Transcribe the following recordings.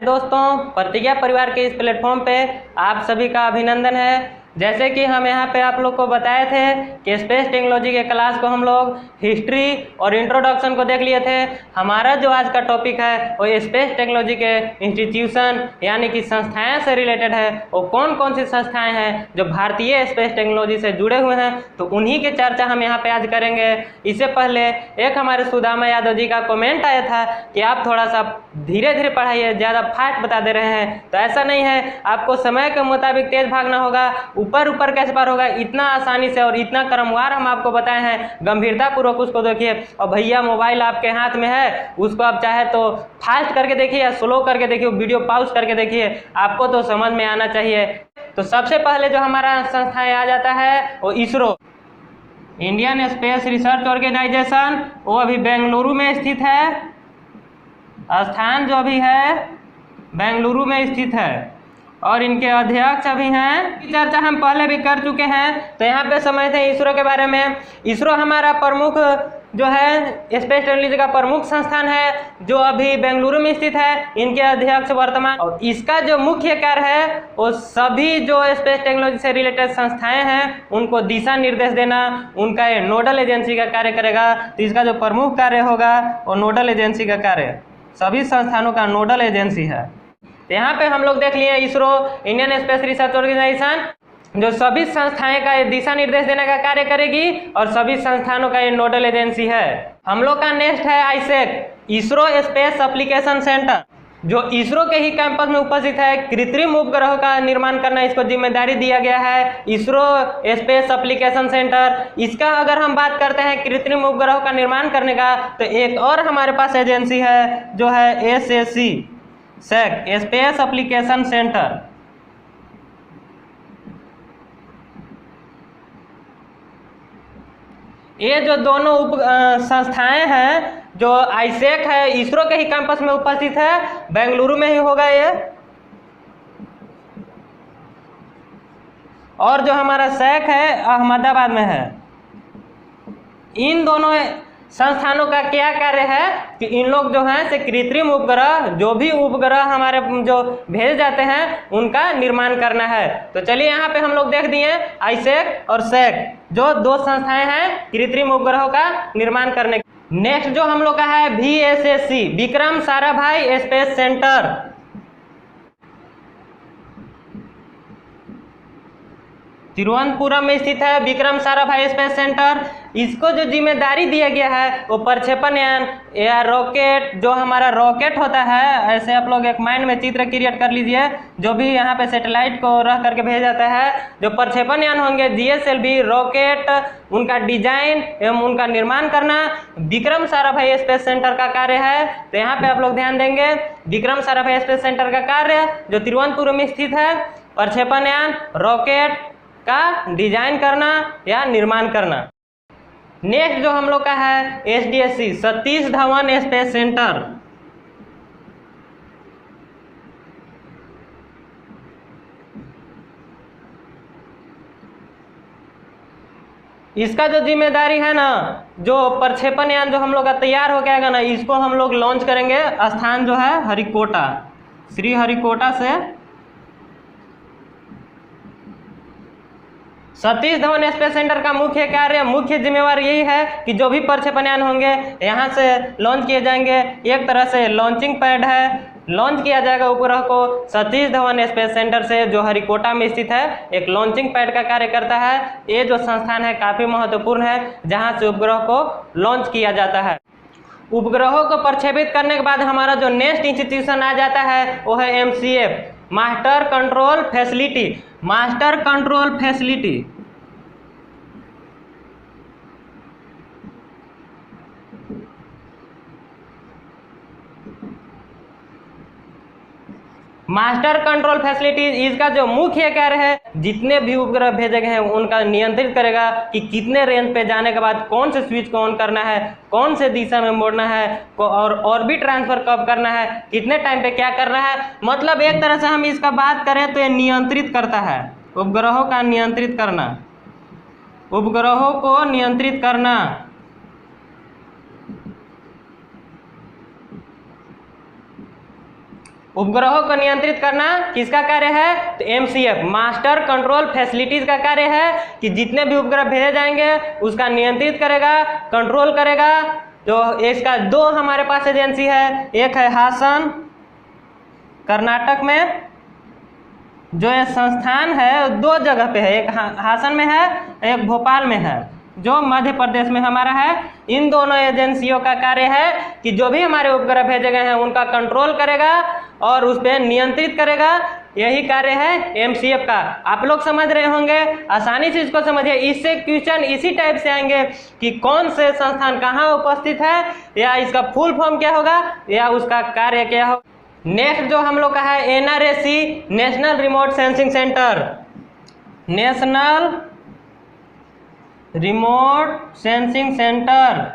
दोस्तों, प्रतिज्ञा परिवार के इस प्लेटफॉर्म पे आप सभी का अभिनंदन है। जैसे कि हम यहाँ पे आप लोग को बताए थे कि स्पेस टेक्नोलॉजी के क्लास को हम लोग हिस्ट्री और इंट्रोडक्शन को देख लिए थे। हमारा जो आज का टॉपिक है वो स्पेस टेक्नोलॉजी के इंस्टीट्यूशन यानी कि संस्थाएं से रिलेटेड है। वो कौन कौन सी संस्थाएं हैं जो भारतीय स्पेस टेक्नोलॉजी से जुड़े हुए हैं, तो उन्हीं की चर्चा हम यहाँ पे आज करेंगे। इससे पहले एक हमारे सुदामा यादव जी का कमेंट आया था कि आप थोड़ा सा धीरे धीरे पढ़ाइए, ज़्यादा फास्ट बता दे रहे हैं। तो ऐसा नहीं है, आपको समय के मुताबिक तेज भागना होगा। ऊपर ऊपर कैसे पार होगा, इतना आसानी से और इतना क्रमवार हम आपको बताए हैं। गंभीरता पूर्वक उसको देखिए। और भैया मोबाइल आपके हाथ में है, उसको आप चाहे तो फास्ट करके देखिए या स्लो करके देखिए, वीडियो पॉज करके देखिए, आपको तो समझ में आना चाहिए। तो सबसे पहले जो हमारा संस्थाएं आ जाता है वो ISRO, Indian space research organisation. वो अभी बेंगलुरु में स्थित है। स्थान जो अभी है बेंगलुरु में स्थित है और इनके अध्यक्ष अभी हैं। चर्चा हम पहले भी कर चुके हैं, तो यहाँ पे समझते हैं इसरो के बारे में। इसरो हमारा प्रमुख जो है स्पेस टेक्नोलॉजी का प्रमुख संस्थान है जो अभी बेंगलुरु में स्थित है। इनके अध्यक्ष वर्तमान, और इसका जो मुख्य कार्य है वो सभी जो स्पेस टेक्नोलॉजी से रिलेटेड संस्थाएं हैं उनको दिशा निर्देश देना, उनका ये नोडल एजेंसी का कार्य करेगा। तो इसका जो प्रमुख कार्य होगा वो नोडल एजेंसी का कार्य, सभी संस्थानों का नोडल एजेंसी है। यहाँ पे हम लोग देख लिए ISRO, Indian space research organisation, जो सभी संस्थाएं का दिशा निर्देश देने का कार्य करेगी और सभी संस्थानों का ये नोडल एजेंसी है। हम लोग का नेक्स्ट है आईसेक, इसरो स्पेस एप्लीकेशन सेंटर, जो इसरो के ही कैंपस में उपस्थित है। कृत्रिम उपग्रहों का निर्माण करना इसको जिम्मेदारी दिया गया है, इसरो स्पेस एप्लीकेशन सेंटर। इसका अगर हम बात करते हैं कृत्रिम उपग्रहों का निर्माण करने का, तो एक और हमारे पास एजेंसी है जो है SAC SEC, space application centre. ये जो दोनों संस्थाएं हैं, जो आईसेक है इसरो के ही कैंपस में उपस्थित है, बेंगलुरु में ही होगा ये, और जो हमारा SEC है अहमदाबाद में है। इन दोनों संस्थानों का क्या कार्य है कि इन लोग जो हैं से कृत्रिम उपग्रह, जो भी उपग्रह हमारे जो भेजे जाते हैं उनका निर्माण करना है। तो चलिए यहाँ पे हम लोग देख दिए आईसेक और SEC, जो दो संस्थाएं हैं कृत्रिम उपग्रहों का निर्माण करने। नेक्स्ट जो हम लोग का है VSSC, Vikram Sarabhai space centre. Thiruvananthapuram में स्थित है विक्रम साराभाई स्पेस सेंटर। इसको जो जिम्मेदारी दिया गया है वो प्रक्षेपण यान या रॉकेट, जो हमारा रॉकेट होता है, ऐसे आप लोग एक माइंड में चित्र क्रिएट कर लीजिए, जो भी यहाँ पे सैटेलाइट को रख करके भेजा जाता है, जो प्रक्षेपण यान होंगे GSLV रॉकेट, उनका डिजाइन एवं उनका निर्माण करना विक्रम साराभाई स्पेस सेंटर का कार्य है। तो यहाँ पे आप लोग ध्यान देंगे, विक्रम साराभाई स्पेस सेंटर का कार्य जो तिरुवनंतपुरम में स्थित है, प्रक्षेपण यान रॉकेट का डिजाइन करना या निर्माण करना। नेक्स्ट जो हम लोग का है SDSC, Satish Dhawan space centre. इसका जो जिम्मेदारी है ना, जो प्रक्षेपण यान जो हम लोग का तैयार हो गया ना, इसको हम लोग लॉन्च करेंगे। स्थान जो है हरिकोटा, श्री हरिकोटा से। सतीश धवन स्पेस सेंटर का मुख्य कार्य, मुख्य जिम्मेवारी यही है कि जो भी प्रक्षेपण यान होंगे यहाँ से लॉन्च किए जाएंगे। एक तरह से लॉन्चिंग पैड है, लॉन्च किया जाएगा उपग्रह को सतीश धवन स्पेस सेंटर से, जो हरिकोटा में स्थित है, एक लॉन्चिंग पैड का कार्य करता है। ये जो संस्थान है काफ़ी महत्वपूर्ण है, जहाँ से उपग्रह को लॉन्च किया जाता है। उपग्रहों को प्रक्षेपित करने के बाद हमारा जो नेक्स्ट इंस्टीट्यूशन आ जाता है वो है MCF, master control facility. Master control facility master control facility, इसका जो मुख्य कार्य है जितने भी उपग्रह भेजे गए हैं उनका नियंत्रित करेगा कि कितने रेंज पे जाने के बाद कौन से स्विच को ऑन करना है, कौन से दिशा में मोड़ना है, और ऑर्बिट ट्रांसफर कब करना है, कितने टाइम पे क्या करना है। मतलब एक तरह से हम इसका बात करें तो ये नियंत्रित करता है, उपग्रहों का नियंत्रित करना, उपग्रहों को नियंत्रित करना। उपग्रहों को नियंत्रित करना किसका कार्य है? तो MCF मास्टर कंट्रोल फैसिलिटीज का कार्य है कि जितने भी उपग्रह भेजे जाएंगे उसका नियंत्रित करेगा, कंट्रोल करेगा। तो इसका दो हमारे पास एजेंसी है, एक है हासन कर्नाटक में, जो ये संस्थान है दो जगह पे है, एक हासन में है, एक भोपाल में है, जो मध्य प्रदेश में हमारा है। इन दोनों एजेंसियों का कार्य है कि जो भी हमारे उपग्रह भेजे गए हैं उनका कंट्रोल करेगा और उस पर नियंत्रित करेगा। यही कार्य है MCF का। आप लोग समझ रहे होंगे, आसानी से इसको समझिए। इससे क्वेश्चन इसी टाइप से आएंगे कि कौन से संस्थान कहाँ उपस्थित है, या इसका फुल फॉर्म क्या होगा, या उसका कार्य क्या होगा। नेक्स्ट जो हम लोग का है NRSC, national remote sensing centre. National remote sensing centre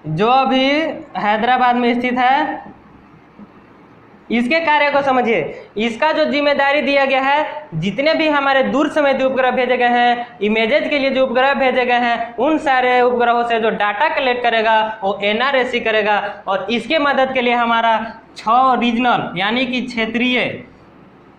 जो अभी हैदराबाद में स्थित है। इसके कार्य को समझिए। इसका जो जिम्मेदारी दिया गया है, जितने भी हमारे दूर संवेदी उपग्रह भेजे गए हैं, इमेजेज के लिए जो उपग्रह भेजे गए हैं, उन सारे उपग्रहों से जो डाटा कलेक्ट करेगा वो NRSC करेगा। और इसके मदद के लिए हमारा 6 रीजनल यानी कि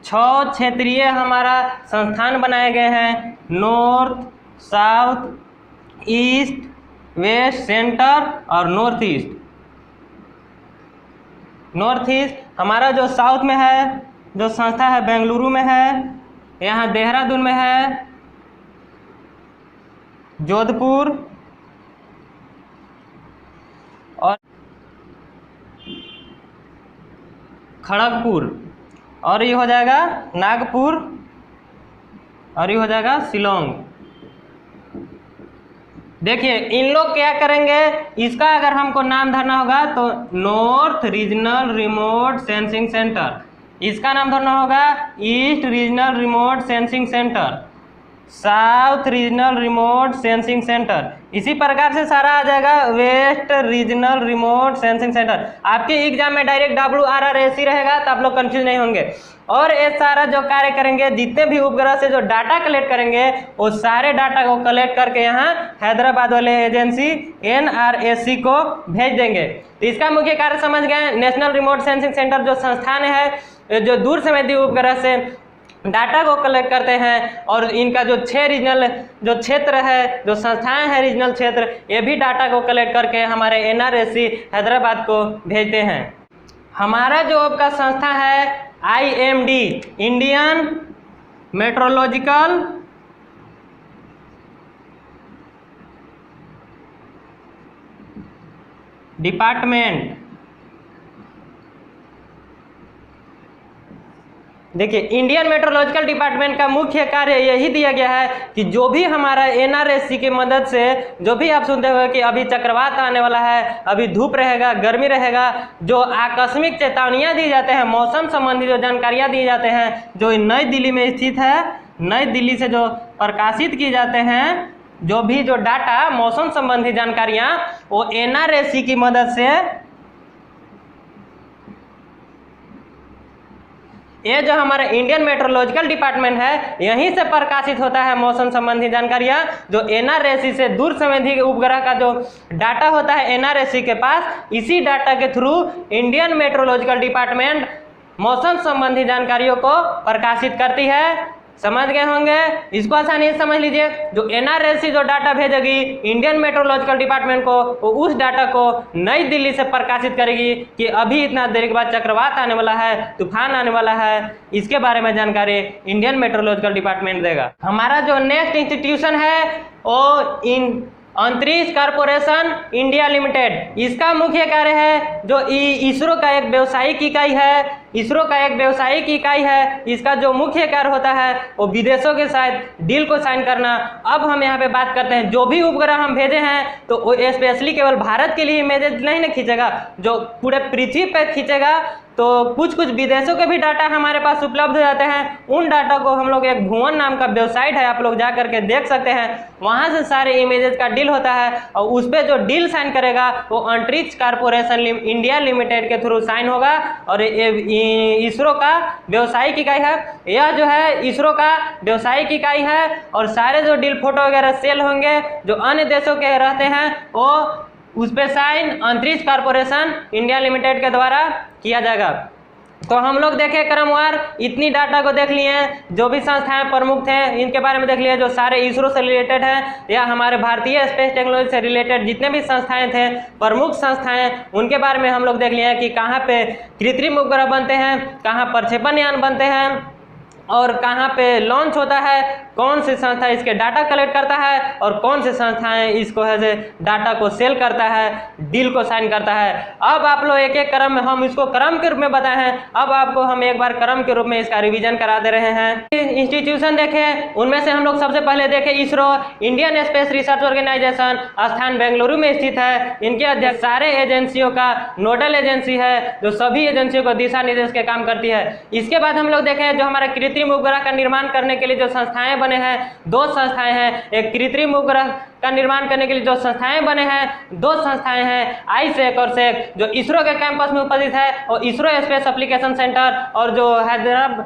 छह क्षेत्रीय हमारा संस्थान बनाए गए हैं। North, south, east, west, centre और नॉर्थ ईस्ट। नॉर्थ ईस्ट हमारा जो साउथ में है, जो संस्था है बेंगलुरु में है, यहाँ देहरादून में है, जोधपुर और खड़गपुर, और ये हो जाएगा नागपुर, और ये हो जाएगा शिलोंग। देखिए इन लोग क्या करेंगे, इसका अगर हमको नाम धरना होगा तो north regional remote sensing centre, इसका नाम धरना होगा east regional remote sensing centre, south regional remote sensing centre. इसी प्रकार से सारा आ जाएगा west regional remote sensing centre. आपके एग्जाम में डायरेक्ट WRRSC रहेगा तो आप लोग कंफ्यूज नहीं होंगे। और ये सारा जो कार्य करेंगे, जितने भी उपग्रह से जो डाटा कलेक्ट करेंगे, वो सारे डाटा को कलेक्ट करके यहाँ हैदराबाद वाले एजेंसी NRSC को भेज देंगे। तो इसका मुख्य कार्य समझ गए। नेशनल रिमोट सेंसिंग सेंटर जो संस्थान है, जो दूर संवेदी उपग्रह से डाटा को कलेक्ट करते हैं, और इनका जो 6 रीजनल जो क्षेत्र है, जो संस्थाएं हैं रीजनल क्षेत्र, ये भी डाटा को कलेक्ट करके हमारे NRSC हैदराबाद को भेजते हैं। हमारा जो आपका संस्था है IMD, इंडियन मेट्रोलॉजिकल डिपार्टमेंट। देखिए इंडियन मेट्रोलॉजिकल डिपार्टमेंट का मुख्य कार्य यही दिया गया है कि जो भी हमारा NRSC की मदद से, जो भी आप सुनते हो कि अभी चक्रवात आने वाला है, अभी धूप रहेगा, गर्मी रहेगा, जो आकस्मिक चेतावनियां दी जाते हैं, मौसम संबंधी जो जानकारियां दी जाते हैं, जो नई दिल्ली में स्थित है, नई दिल्ली से जो प्रकाशित की जाते हैं, जो भी जो डाटा मौसम संबंधी जानकारियां, वो NRSC की मदद से, ये जो हमारा इंडियन मेट्रोलॉजिकल डिपार्टमेंट है, यहीं से प्रकाशित होता है मौसम संबंधी जानकारियां। जो NRSC से दूर संवेदी उपग्रह का जो डाटा होता है NRSC के पास, इसी डाटा के थ्रू इंडियन मेट्रोलॉजिकल डिपार्टमेंट मौसम संबंधी जानकारियों को प्रकाशित करती है। समझ गए होंगे। इसको आसानी से समझ लीजिए। जो NRSC जो डाटा भेजेगी इंडियन मेट्रोलॉजिकल डिपार्टमेंट को, वो उस डाटा को नई दिल्ली से प्रकाशित करेगी कि अभी इतना देर के बाद चक्रवात आने वाला है, तूफान आने वाला है। इसके बारे में जानकारी इंडियन मेट्रोलॉजिकल डिपार्टमेंट देगा। हमारा जो नेक्स्ट इंस्टीट्यूशन है वो अंतरिक्ष कॉर्पोरेशन इंडिया लिमिटेड। इसका मुख्य कार्य है, जो इसरो का एक व्यवसायिक इकाई है, इसरो का एक व्यवसायिक इकाई है। इसका जो मुख्य कार्य होता है वो विदेशों के साथ डील को साइन करना। अब हम यहाँ पे बात करते हैं, जो भी उपग्रह हम भेजे हैं तो वो स्पेशली केवल भारत के लिए इमेजेस नहीं ना खींचेगा, जो पूरे पृथ्वी पर खींचेगा। तो कुछ कुछ विदेशों के भी डाटा हमारे पास उपलब्ध हो जाते हैं। उन डाटा को हम लोग एक भुवन नाम का वेबसाइट है, आप लोग जा करके देख सकते हैं, वहाँ से सारे इमेजेस का डील होता है और उस पर जो डील साइन करेगा वो अंतरिक्ष कॉर्पोरेशन इंडिया लिमिटेड के थ्रू साइन होगा। और इसरो का व्यवसायिक इकाई है, यह जो है इसरो का व्यवसायिक इकाई है और सारे जो डील फोटो वगैरह सेल होंगे जो अन्य देशों के रहते हैं वो उस पर साइन अंतरिक्ष कॉर्पोरेशन इंडिया लिमिटेड के द्वारा किया जाएगा। तो हम लोग देखे क्रमवार इतनी डाटा को देख लिए, जो भी संस्थाएं प्रमुख थे इनके बारे में देख लिए, जो सारे इसरो से रिलेटेड हैं या हमारे भारतीय स्पेस टेक्नोलॉजी से रिलेटेड जितने भी संस्थाएं थे, प्रमुख संस्थाएं, उनके बारे में हम लोग देख लिए कि कहाँ पे कृत्रिम उपग्रह बनते हैं, कहाँ प्रक्षेपण यान बनते हैं और कहाँ पे लॉन्च होता है, कौन सी संस्था इसके डाटा कलेक्ट करता है और कौन सी संस्थाएं इसको है डाटा को सेल करता है, डील को साइन करता है। अब आप लोग एक एक क्रम में, हम इसको क्रम के रूप में बताए हैं, अब आपको हम एक बार क्रम के रूप में इसका रिवीजन करा दे रहे हैं। इंस्टीट्यूशन देखें, उनमें से हम लोग सबसे पहले देखें ISRO, Indian space research organisation, स्थान बेंगलुरु में स्थित है। इनके अध्यक्ष सारे एजेंसियों का नोडल एजेंसी है जो सभी एजेंसियों को दिशा निर्देश के काम करती है। इसके बाद हम लोग देखें जो हमारे कृत्रिम उपग्रह का निर्माण करने के लिए जो संस्थाएं बने हैं, दो संस्थाएं हैं। एक कृत्रिम उपग्रह का निर्माण करने के लिए जो संस्थाएं बने हैं, दो संस्थाएं हैं, आईसेक और सेक, जो इसरो के कैंपस में उपस्थित है, और इसरो स्पेस एप्लीकेशन सेंटर, और जो हैदराबाद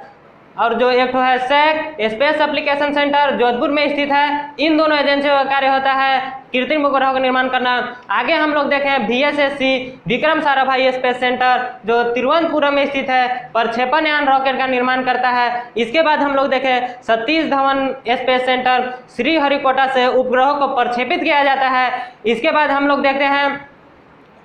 और जो एक है सेक स्पेस एप्लीकेशन सेंटर जोधपुर में स्थित है। इन दोनों एजेंसियों का कार्य होता है कृत्रिम उपग्रहों का निर्माण करना। आगे हम लोग देखें VSSC Vikram Sarabhai space centre जो तिरुवनंतपुरम में स्थित है, प्रक्षेपण यान रॉकेट का निर्माण करता है। इसके बाद हम लोग देखें सतीश धवन स्पेस सेंटर श्रीहरिकोटा से उपग्रहों को प्रक्षेपित किया जाता है। इसके बाद हम लोग देखते हैं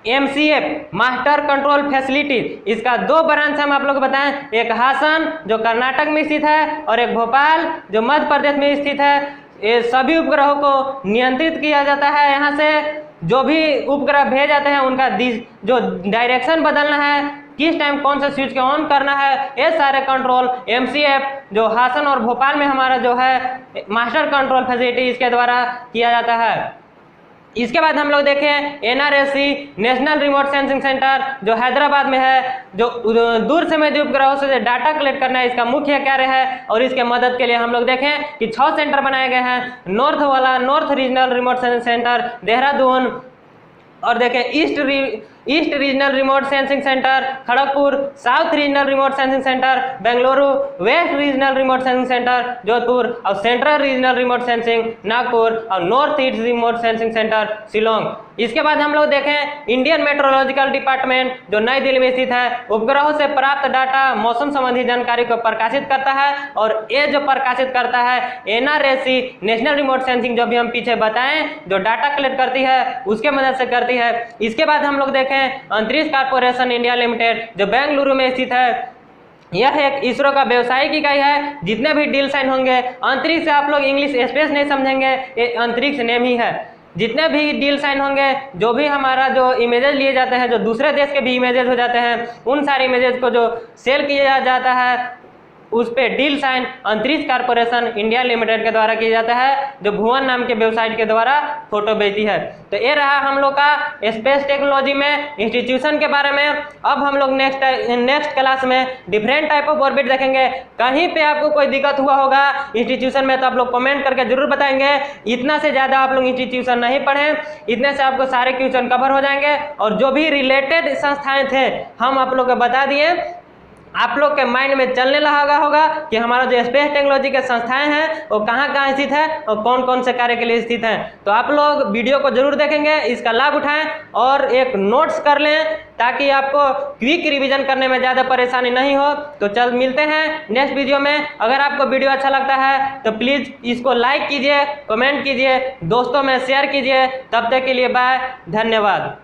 MCF मास्टर कंट्रोल फैसिलिटी, इसका दो ब्रांच हम आप लोग बताएं, एक हासन जो कर्नाटक में स्थित है और एक भोपाल जो मध्य प्रदेश में स्थित है। ये सभी उपग्रहों को नियंत्रित किया जाता है। यहाँ से जो भी उपग्रह भेजे जाते हैं उनका जो डायरेक्शन बदलना है, किस टाइम कौन से स्विच को ऑन करना है, ये सारे कंट्रोल MCF जो हासन और भोपाल में हमारा जो है मास्टर कंट्रोल फैसिलिटी इसके द्वारा किया जाता है। इसके बाद हम लोग देखें NRSC national remote sensing centre जो हैदराबाद में है, जो दूर संवेदी उपग्रहों से डाटा कलेक्ट करना है, इसका मुख्य कार्य है। और इसके मदद के लिए हम लोग देखें कि 6 सेंटर बनाए गए हैं। North regional remote sensing centre Dehradun, और देखें east regional remote sensing centre Kharagpur, south regional remote sensing centre Bengaluru, west regional remote sensing centre Jodhpur, और central regional remote sensing Nagpur, और north east remote sensing centre Shillong. इसके बाद हम लोग देखें इंडियन मेट्रोलॉजिकल डिपार्टमेंट जो नई दिल्ली में स्थित है, उपग्रहों से प्राप्त डाटा मौसम संबंधी जानकारी को प्रकाशित करता है। और ये जो प्रकाशित करता है NRSC नेशनल रिमोट सेंसिंग, जो भी हम पीछे बताएं, जो डाटा कलेक्ट करती है उसके मदद से करती है। इसके बाद हम लोग देखें अंतरिक्ष कॉर्पोरेशन इंडिया लिमिटेड जो बेंगलुरु में स्थित है, यह एक इसरो का व्यवसायिक इकाई है। जितने भी डील साइन होंगे, अंतरिक्ष से आप लोग इंग्लिश स्पेस नहीं समझेंगे, ये अंतरिक्ष नेम ही है। जितने भी डील साइन होंगे, जो भी हमारा जो इमेजेस लिए जाते हैं, जो दूसरे देश के भी इमेजेस हो जाते हैं, उन सारे इमेजेस को जो सेल किया जाता है उस पे डील साइन अंतरिक्ष कॉर्पोरेशन इंडिया लिमिटेड के द्वारा किया जाता है, जो भुवन नाम के वेबसाइट के द्वारा फोटो भेजती है। तो ये रहा हम लोग का स्पेस टेक्नोलॉजी में इंस्टीट्यूशन के बारे में। अब हम लोग नेक्स्ट क्लास में डिफरेंट टाइप ऑफ ऑर्बिट देखेंगे। कहीं पे आपको कोई दिक्कत हुआ होगा इंस्टीट्यूशन में तो आप लोग कमेंट करके जरूर बताएंगे। इतना से ज़्यादा आप लोग इंस्टीट्यूशन नहीं पढ़ें, इतने से आपको सारे क्वेश्चन कवर हो जाएंगे। और जो भी रिलेटेड संस्थाएं थे हम आप लोग को बता दिए, आप लोग के माइंड में चलने लगा होगा कि हमारा जो स्पेस टेक्नोलॉजी के संस्थाएं हैं वो कहाँ कहाँ स्थित है और कौन कौन से कार्य के लिए स्थित हैं। तो आप लोग वीडियो को जरूर देखेंगे, इसका लाभ उठाएं और एक नोट्स कर लें ताकि आपको क्विक रिवीजन करने में ज़्यादा परेशानी नहीं हो। तो चल मिलते हैं नेक्स्ट वीडियो में। अगर आपको वीडियो अच्छा लगता है तो प्लीज़ इसको लाइक कीजिए, कमेंट कीजिए, दोस्तों में शेयर कीजिए। तब तक के लिए बाय, धन्यवाद।